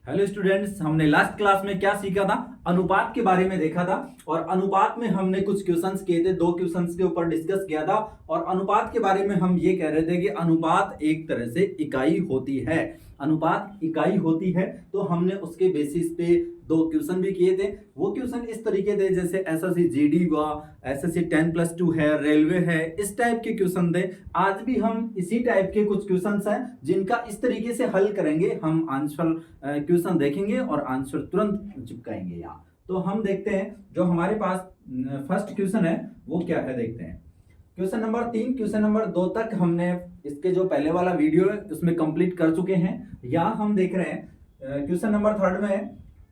Hello students, हमने last class में क्या सीखा था? अनुपात के बारे में देखा था। और अनुपात में हमने कुछ क्वेश्चंस किए थे, दो क्वेश्चंस के ऊपर डिस्कस किया था। और अनुपात के बारे में हम ये कह रहे थे कि अनुपात एक तरह से इकाई होती है। अनुपात इकाई होती है, तो हमने उसके बेसिस पे दो क्वेश्चन भी किए थे। वो क्वेश्चन इस तरीके थे जैसे एसएससी जीडी हुआ, एसएससी 10+2 है, रेलवे है, इस टाइप के क्वेश्चन थे। आज भी हम इसी टाइप के कुछ क्वेश्चंस हैं जिनका इस तरीके से हल करेंगे। हम आंसर क्वेश्चन देखेंगे और आंसर तुरंत चिपकाएंगे यहाँ। तो हम देखते हैं जो हमारे पास फर्स्ट क्वेश्चन है वो क्या है, देखते हैं। क्वेश्चन नंबर 3, क्वेश्चन नंबर 2 तक हमने इसके जो पहले वाला वीडियो है उसमें कंप्लीट कर चुके हैं। यहाँ हम देख रहे हैं क्वेश्चन नंबर 3 में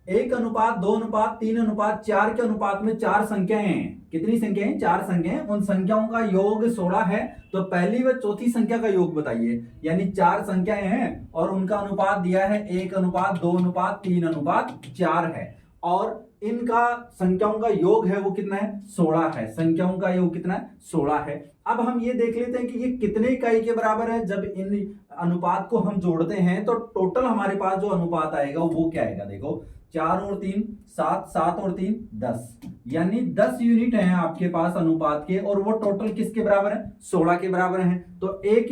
1:2:3:4 के अनुपात में 4 संख्याएं हैं। कितनी संख्याएं? 4 संख्याएं। उन संख्याओं का योग 16 है, तो पहली व चौथी संख्या का योग बताइए। यानी 4 संख्याएं हैं और उनका अनुपात दिया है 1:2:3:4 है। और इनका संख्याओं का योग है वो कितना है? 16 है। संख्याओं का योग कितना है? 16 है। अब हम ये देख लेते हैं कि ये कितने इकाई के बराबर है। जब इन अनुपात को हम जोड़ते हैं तो टोटल हमारे पास जो अनुपात आएगा वो क्या आएगा? देखो, 4 और 3 7, 7 और 3 10, यानी 10 यूनिट हैं आपके पास अनुपात के। और वो टोटल किसके बराबर है? 16 के बराबर हैं। तो एक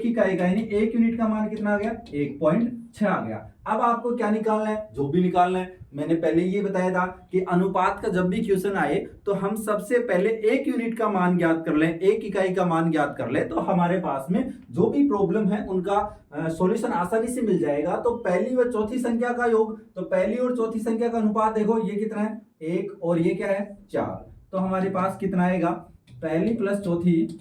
इकाई का यानी 1 यूनिट का मान कितना आ गया? 1.6 आ गया। अब आपको क्या निकालना है? जो भी निकालना है। मैंने पहले ये बताया था कि अनुपात का जब भी क्वेश्चन आए तो हम सबसे पहले 1 यूनिट का मान ज्ञात कर लें, 1 इकाई का मान ज्ञात कर लें, तो हमारे पास में जो भी प्रॉब्लम है उनका सॉल्यूशन आसानी से मिल जाएगा। तो पहली व चौथी संख्या का योग, तो पहली और चौथी संख्या का अनुपात देखो, ये कितना है? 1 और ये क्या है? 4। तो हमारे पास कितना आएगा? पहली प्लस चौथी,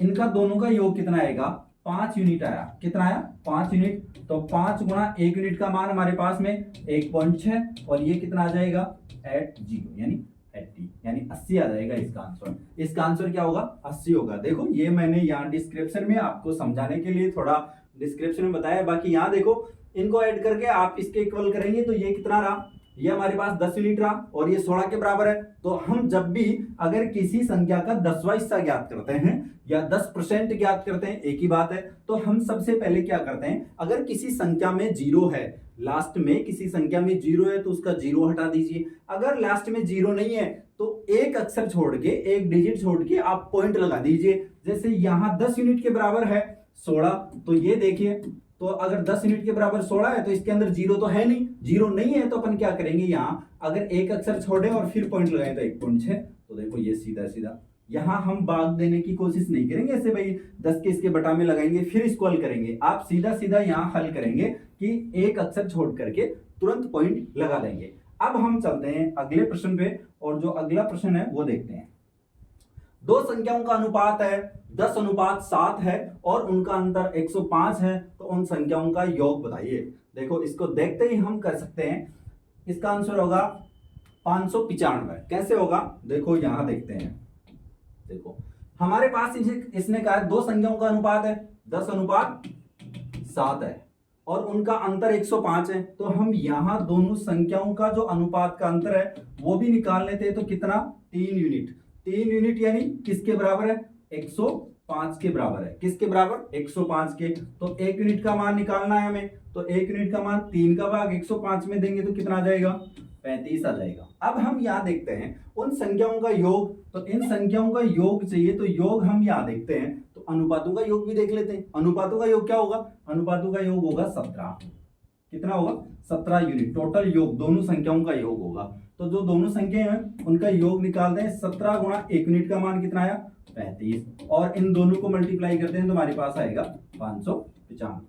इनका दोनों का योग कितना आएगा? 5 यूनिट आया। कितना आया? 5 यूनिट। तो 5 गुणा 1 यूनिट का मान हमारे पास में 1.6 और ये कितना आ जाएगा? 80, यानी 80, यानी 80 आ जाएगा इसका आंसर। इसका आंसर क्या होगा? 80 होगा। देखो, ये मैंने यहाँ डिस्क्रिप्शन में आपको समझाने के लिए थोड़ा डिस्क्रिप्शन में बताया। बाकी यहाँ देखो, इनको ऐड करके आप इसके इक्वल करेंगे तो ये कितना रहा? ये हमारे पास 10 यूनिट रहा और ये 16 के बराबर है। तो हम जब भी अगर किसी संख्या का 10वां हिस्सा ज्ञात करते हैं या 10% ज्ञात करते हैं, एक ही बात है। तो हम सबसे पहले क्या करते हैं? अगर किसी संख्या में 0 है, लास्ट में किसी संख्या में 0 है तो उसका 0 हटा दीजिए। अगर लास्ट में 0 नहीं है तो एक अक्षर छोड़ के, एक डिजिट छोड़ के आप पॉइंट लगा दीजिए। जैसे यहां 10 यूनिट के बराबर है 16, तो ये देखिए, तो अगर 10 यूनिट के बराबर 16 है तो इसके अंदर 0 तो है नहीं। 0 नहीं है तो अपन क्या करेंगे? यहां अगर एक अक्षर छोड़े और फिर पॉइंट लगाए तो 1.6। तो देखो, ये सीधा सीधा यहां हम भाग देने की कोशिश नहीं करेंगे ऐसे भाई 10 के इसके बटा में लगाएंगे फिर इसको हल करेंगे। आप सीधा सीधा यहां हल करेंगे कि एक अक्षर छोड़ करके तुरंत पॉइंट लगा देंगे। अब हम चलते हैं अगले प्रश्न पे, और जो अगला प्रश्न है वो देखते हैं। दो संख्याओं का अनुपात है 10:7 है और उनका अंतर 105 है, तो उन संख्याओं का योग बताइए। देखो, इसको देखते ही हम कर सकते हैं। इसका आंसर होगा 595। कैसे होगा? देखो, यहां देखते हैं। देखो, हमारे पास इसने कहा है दो संख्याओं का अनुपात है 10:7 है और उनका अंतर 105 है। तो हम यहां दोनों संख्याओं का जो अनुपात का अंतर है वो भी निकाल लेते हैं। तो कितना? 3 यूनिट। 3 यूनिट यानी किसके बराबर है? 105 के बराबर है। किसके बराबर? 105 के। तो 1 यूनिट का मान निकालना है हमें। तो 1 यूनिट का मान 3 का भाग 105 में देंगे तो कितना आ जाएगा? 35 आ जाएगा। अब हम यहाँ देखते हैं उन संख्याओं का योग। तो इन संख्याओं का योग चाहिए, तो योग हम यहाँ देखते हैं। तो अनुपातों का योग भी देख लेते हैं। अनुपातों का योग क्या होगा? अनुपातों का योग होगा 17। कितना होगा? 17 यूनिट। टोटल योग दोनों संख्याओं का योग होगा। तो जो दोनों संख्या हैं उनका योग निकालते हैं। 17 गुणा 1 यूनिट का मान कितना आया? 35। और इन दोनों को मल्टीप्लाई करते हैं तो हमारे पास आएगा 595।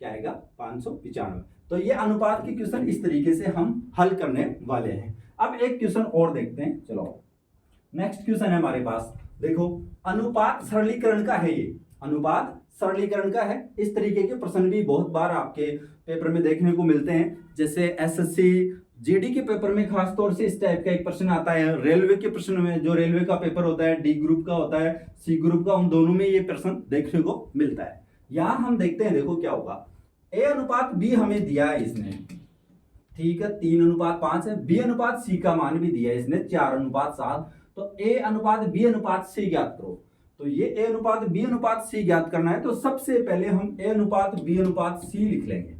क्या आएगा? 595। तो ये अनुपात के क्वेश्चन इस तरीके से हम हल करने वाले हैं। अब एक क्वेश्चन और देखते हैं। चलो, नेक्स्ट क्वेश्चन है हमारे पास। देखो, अनुपात सरलीकरण का है। ये अनुपात सरलीकरण का है। इस तरीके के प्रश्न भी बहुत बार आपके पेपर में देखने को मिलते हैं। जैसे एसएससी जीडी के पेपर में खास तौर से इस टाइप का एक प्रश्न आता है। रेलवे के प्रश्न में, जो रेलवे का पेपर होता है, डी ग्रुप का होता है, सी ग्रुप का, उन दोनों में ये प्रश्न देखने को मिलता है। यहां हम देखते हैं, देखो क्या होगा। A/B हमें दिया है इसने, ठीक है, 3:5 है। B/C का मान भी दिया है इसने 4:7। तो A/B/C ज्ञात करो। तो ये ए अनुपात बी अनुपात सी ज्ञात करना है, तो सबसे पहले हम ए अनुपात बी अनुपात सी लिख लेंगे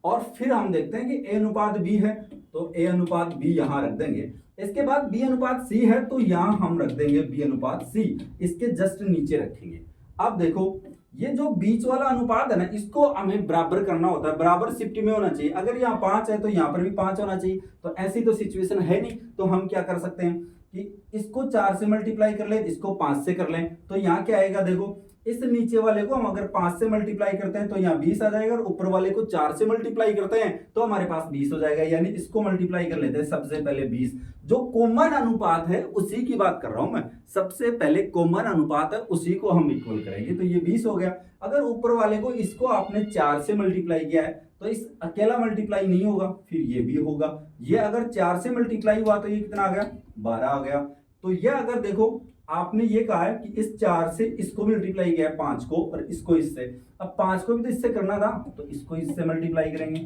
और फिर हम देखते हैं कि ए अनुपात बी है तो ए अनुपात बी यहां रख देंगे। इसके बाद बी अनुपात सी है तो यहां हम रख देंगे बी अनुपात सी, इसके जस्ट नीचे रखेंगे। अब देखो ये जो बीच वाला अनुपात है ना, इसको हमें बराबर करना होता है, बराबर शिफ्ट में होना चाहिए। अगर यहाँ 5 है तो यहाँ पर भी 5 होना चाहिए, तो ऐसी तो सिचुएशन है नहीं। तो हम क्या कर सकते हैं कि इसको 4 से मल्टीप्लाई कर लें, इसको 5 से कर लें, तो यहाँ क्या आएगा देखो, इस नीचे वाले को हम अगर 5 से मल्टीप्लाई करते हैं तो यहाँ 20 आ जाएगा, और ऊपर वाले को 4 से मल्टीप्लाई करते हैं तो हमारे पास 20 हो जाएगा। यानी इसको मल्टीप्लाई कर लेते हैं सबसे पहले 20, जो कॉमन अनुपात है उसी की बात कर रहा हूं मैं, सबसे पहले कॉमन अनुपात है उसी को हम इक्वल करेंगे, तो ये 20 हो गया। अगर ऊपर वाले को इसको आपने 4 से मल्टीप्लाई किया है तो इस अकेला मल्टीप्लाई नहीं होगा, फिर ये भी होगा। ये अगर 4 से मल्टीप्लाई हुआ तो ये कितना आ गया, 12 आ गया। तो ये अगर देखो आपने ये कहा है कि इस 4 से इसको मल्टीप्लाई किया है 5 को, और इसको इससे, अब 5 को भी तो इससे करना था तो इसको इससे मल्टीप्लाई करेंगे,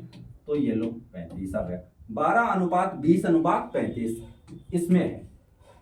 तो ये लो 35 आ गया। 12 अनुपात 20 अनुपात 35 इसमें है।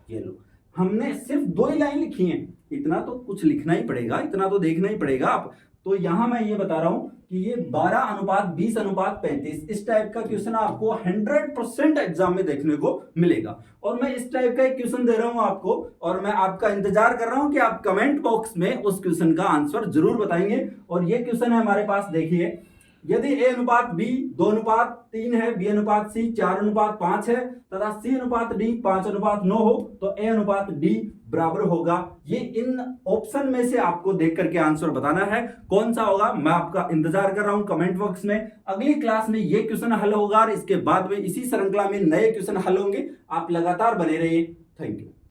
ये लो हमने सिर्फ 2 ही लाइन लिखी हैं, इतना तो कुछ लिखना ही पड़ेगा, इतना तो देखना ही पड़ेगा आप। तो यहां मैं ये बता रहा हूं कि ये 12 अनुपात 20 अनुपात 35 इस टाइप का क्वेश्चन आपको 100% एग्जाम में देखने को मिलेगा। और मैं इस टाइप का एक क्वेश्चन दे रहा हूं आपको, और मैं आपका इंतजार कर रहा हूं कि आप कमेंट बॉक्स में उस क्वेश्चन का आंसर जरूर बताएंगे। और ये क्वेश्चन है हमारे पास, देखिए, यदि ए अनुपात बी 2 अनुपात 3 है, बी अनुपात सी 4 अनुपात 5 है तथा सी अनुपात डी 5 अनुपात 9 हो तो ए अनुपात डी बराबर होगा। ये इन ऑप्शन में से आपको देख करके आंसर बताना है, कौन सा होगा। मैं आपका इंतजार कर रहा हूं कमेंट बॉक्स में। अगली क्लास में ये क्वेश्चन हल होगा और इसके बाद में इसी श्रृंखला में नए क्वेश्चन हल होंगे। आप लगातार बने रहिए। Thank you.